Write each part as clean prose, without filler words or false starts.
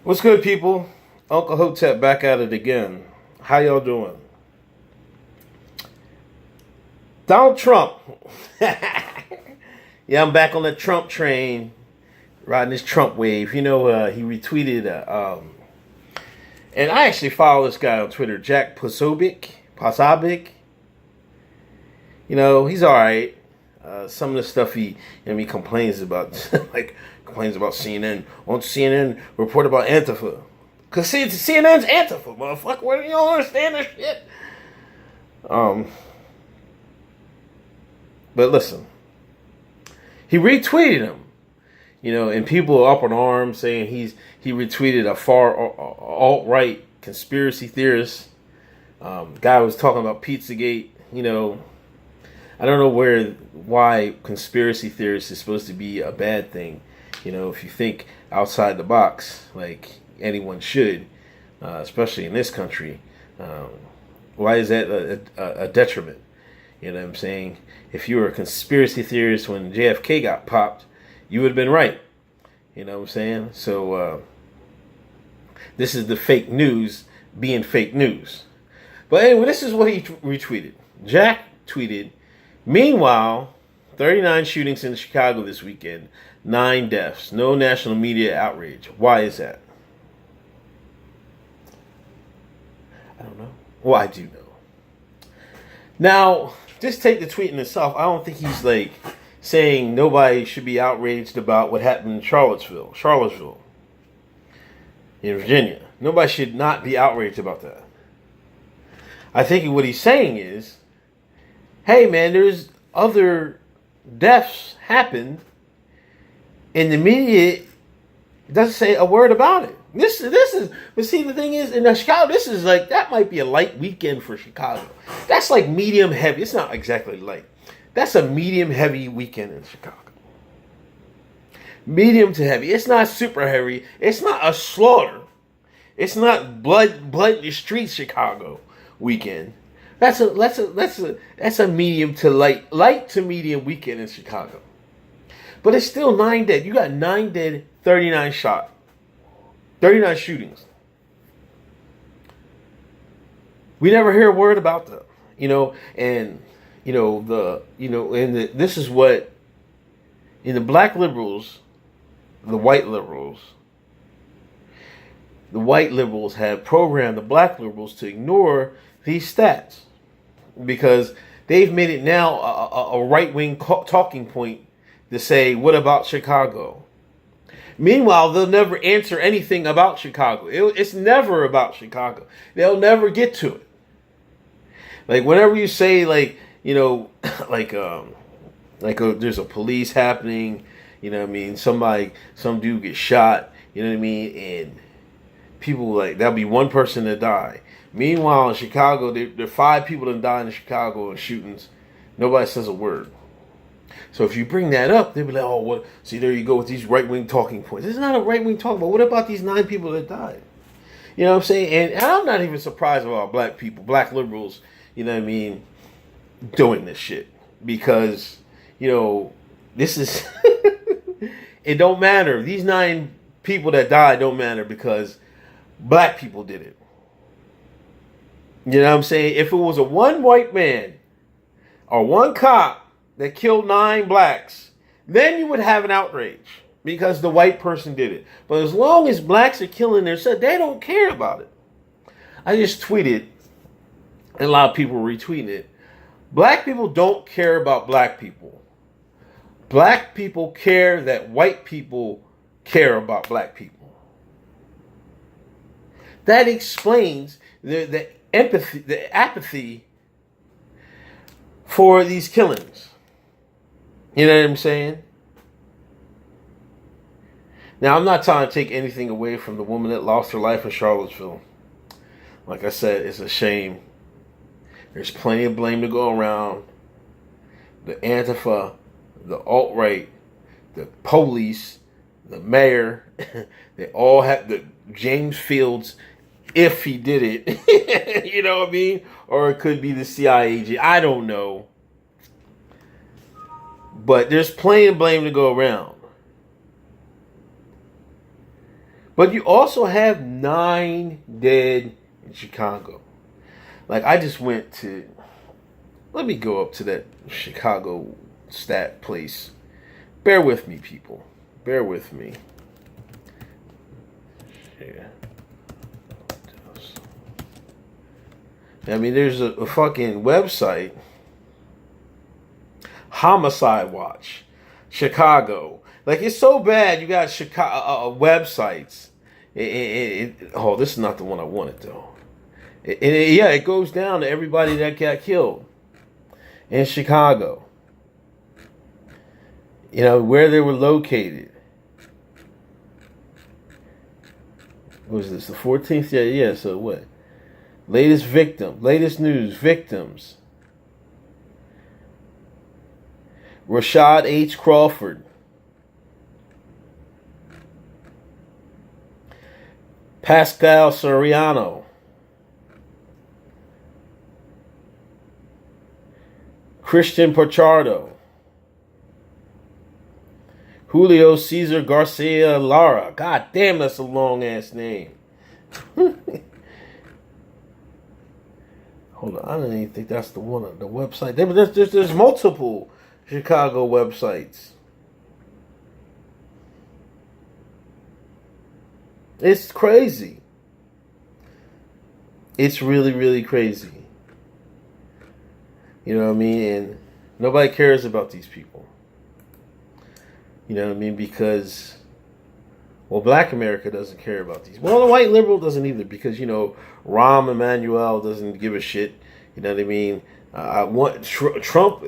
What's good, people? Uncle Hotep back at it again. How y'all doing? Donald Trump. Yeah, I'm back on the Trump train, riding this Trump wave. He retweeted, and I actually follow this guy on Twitter, Jack Posobiec. He's all right. Some of the stuff he complains about, complains about CNN. Won't CNN report about Antifa? Cause CNN's Antifa, motherfucker. What, you don't understand this shit? But listen, he retweeted him. And people are up in arms saying he retweeted a far alt-right conspiracy theorist. Guy was talking about Pizzagate. I don't know why conspiracy theorists is supposed to be a bad thing. If you think outside the box, like anyone should, especially in this country, why is that a detriment? You know what I'm saying? If you were a conspiracy theorist when JFK got popped, you would have been right. You know what I'm saying? So this is the fake news being fake news. But anyway, this is what he retweeted. Jack tweeted, "Meanwhile, 39 shootings in Chicago this weekend, 9 deaths, no national media outrage. Why is that?" I don't know. Well, I do know. Now, just take the tweet in itself. I don't think he's saying nobody should be outraged about what happened in Charlottesville, in Virginia. Nobody should not be outraged about that. I think what he's saying is, hey man, there's other deaths happened, and the media doesn't say a word about it. But see, the thing is, in Chicago, that might be a light weekend for Chicago. That's like medium heavy. It's not exactly light. That's a medium heavy weekend in Chicago. Medium to heavy. It's not super heavy. It's not a slaughter. It's not blood in the streets Chicago weekend. That's a medium to light to medium weekend in Chicago. But it's still 9 dead. You got 9 dead, 39 shot. 39 shootings. We never hear a word about them. This is what in the black liberals, the white liberals have programmed the black liberals to ignore these stats because they've made it now a right-wing talking point to say, what about Chicago? Meanwhile, they'll never answer anything about Chicago. It's never about Chicago. They'll never get to it. Whenever you say there's a police happening, some dude gets shot, and people that'll be one person that die. Meanwhile, in Chicago, there are 5 people that died in Chicago in shootings. Nobody says a word. So if you bring that up, they'll be like, oh, what? See, there you go with these right-wing talking points. This is not a right-wing talking point. What about these 9 people that died? You know what I'm saying? And I'm not even surprised about black people, black liberals, doing this shit. Because, this is, it don't matter. These 9 people that died don't matter because black people did it. You know what I'm saying? If it was a one white man or one cop that killed 9 blacks, then you would have an outrage because the white person did it. But as long as blacks are killing themselves, they don't care about it. I just tweeted, and a lot of people retweeted it. Black people don't care about black people. Black people care that white people care about black people. That explains the empathy, the apathy for these killings. You know what I'm saying? Now, I'm not trying to take anything away from the woman that lost her life in Charlottesville. Like I said, it's a shame. There's plenty of blame to go around. The Antifa, the alt-right, the police, the mayor, they all have the James Fields, if he did it. You know what I mean? Or it could be the CIA agent. I don't know. But there's plenty of blame to go around. But you also have 9 dead in Chicago. Like, I just went to, let me go up to that Chicago stat place. Bear with me, people. Bear with me. Yeah. I mean, there's a fucking website, Homicide Watch, Chicago. Like, it's so bad. You got Chicago websites. Oh, this is not the one I wanted though. It goes down to everybody that got killed in Chicago. You know, where they were located. What was this, the 14th? Yeah, so what? Latest news, victims. Rashad H. Crawford. Pascal Soriano. Christian Pachardo. Julio Cesar Garcia Lara. God damn, that's a long ass name. Hold on, I don't even think that's the one on the website. There's multiple Chicago websites. It's crazy. It's really, really crazy. You know what I mean? And nobody cares about these people. You know what I mean? Because, well, Black America doesn't care about these. Well, the white liberal doesn't either, because, you know, Rahm Emanuel doesn't give a shit. You know what I mean? Trump,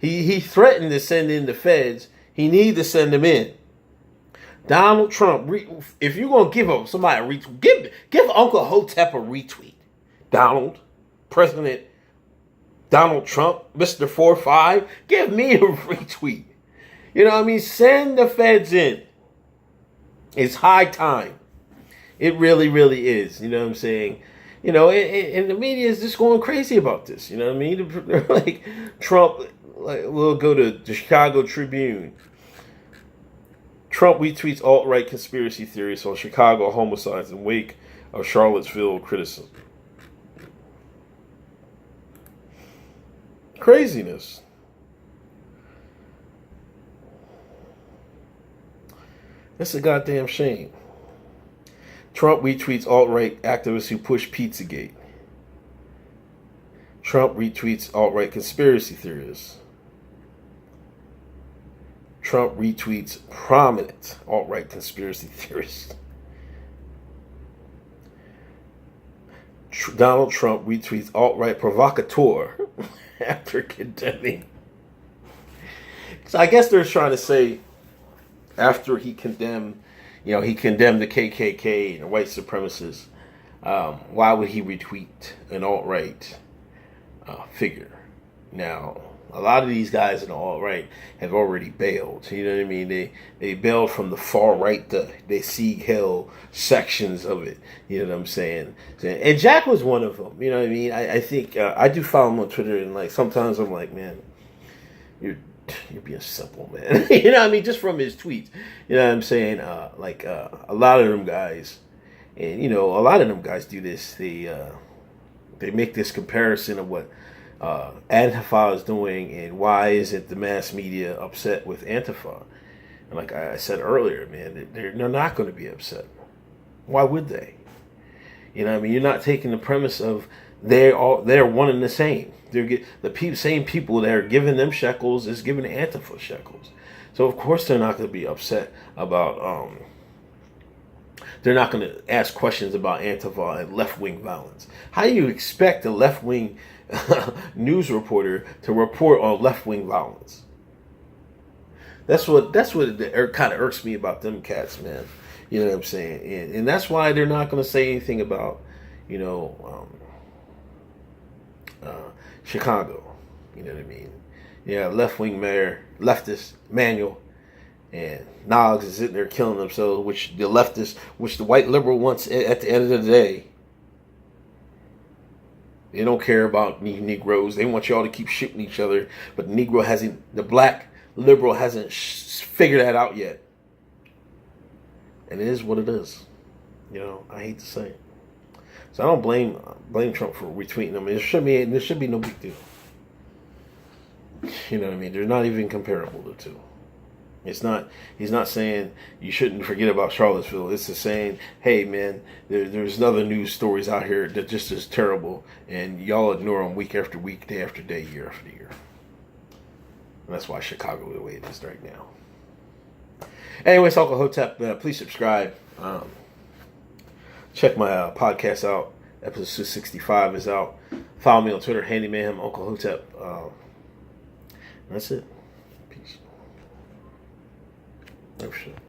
he threatened to send in the feds. He needs to send them in. Donald Trump, if you're going to give somebody a retweet, give Uncle Hotep a retweet. President Donald Trump, Mr. 4-5, give me a retweet. You know what I mean? Send the feds in. It's high time. It really, really is. You know what I'm saying? You know, and the media is just going crazy about this. You know what I mean? Like, Trump, we'll go to the Chicago Tribune. Trump retweets alt-right conspiracy theories on Chicago homicides in wake of Charlottesville criticism. Craziness. That's a goddamn shame. Trump retweets alt-right activists who push Pizzagate. Trump retweets alt-right conspiracy theorists. Trump retweets prominent alt-right conspiracy theorists. Donald Trump retweets alt-right provocateur after condemning. So I guess they're trying to say, after he condemned the KKK and the white supremacists, why would he retweet an alt-right figure? Now, a lot of these guys in the alt-right have already bailed. You know what I mean? They bailed from the far right. They Sieg Heil sections of it. You know what I'm saying? And Jack was one of them. You know what I mean? I think I do follow him on Twitter, and like sometimes I'm like, man, you're being simple, man. You know what I mean? Just from his tweets. You know what I'm saying? A lot of them guys, and you know, a lot of them guys do this. They make this comparison of what Antifa is doing, and why isn't the mass media upset with Antifa? And like I said earlier, man, they're not going to be upset. Why would they? You know what I mean? You're not taking the premise of they're one and the same. They're same people that are giving them shekels is giving Antifa shekels. So of course they're not going to be upset about. They're not going to ask questions about Antifa and left-wing violence. How do you expect a left-wing news reporter to report on left-wing violence? That's what kind of irks me about them cats, man. You know what I'm saying? And that's why they're not going to say anything about, you know, Chicago. You know what I mean? Yeah, left-wing mayor, leftist Manuel, and Noggs is sitting there killing themselves, which the white liberal wants at the end of the day. They don't care about Negroes. They want y'all to keep shooting each other, but the black liberal hasn't figured that out yet. And it is what it is. You know, I hate to say it. So I don't blame Trump for retweeting them. There should be no big deal. You know what I mean? They're not even comparable, the two. It's not. He's not saying you shouldn't forget about Charlottesville. It's just saying, hey man, there's other news stories out here that just is terrible, and y'all ignore them week after week, day after day, year after year. And that's why Chicago is the way it is right now. Anyway, it's Uncle Hotep. Please subscribe. Check my podcast out. Episode 265 is out. Follow me on Twitter, Handyman, Uncle Hotep. That's it. Peace. Oh shit.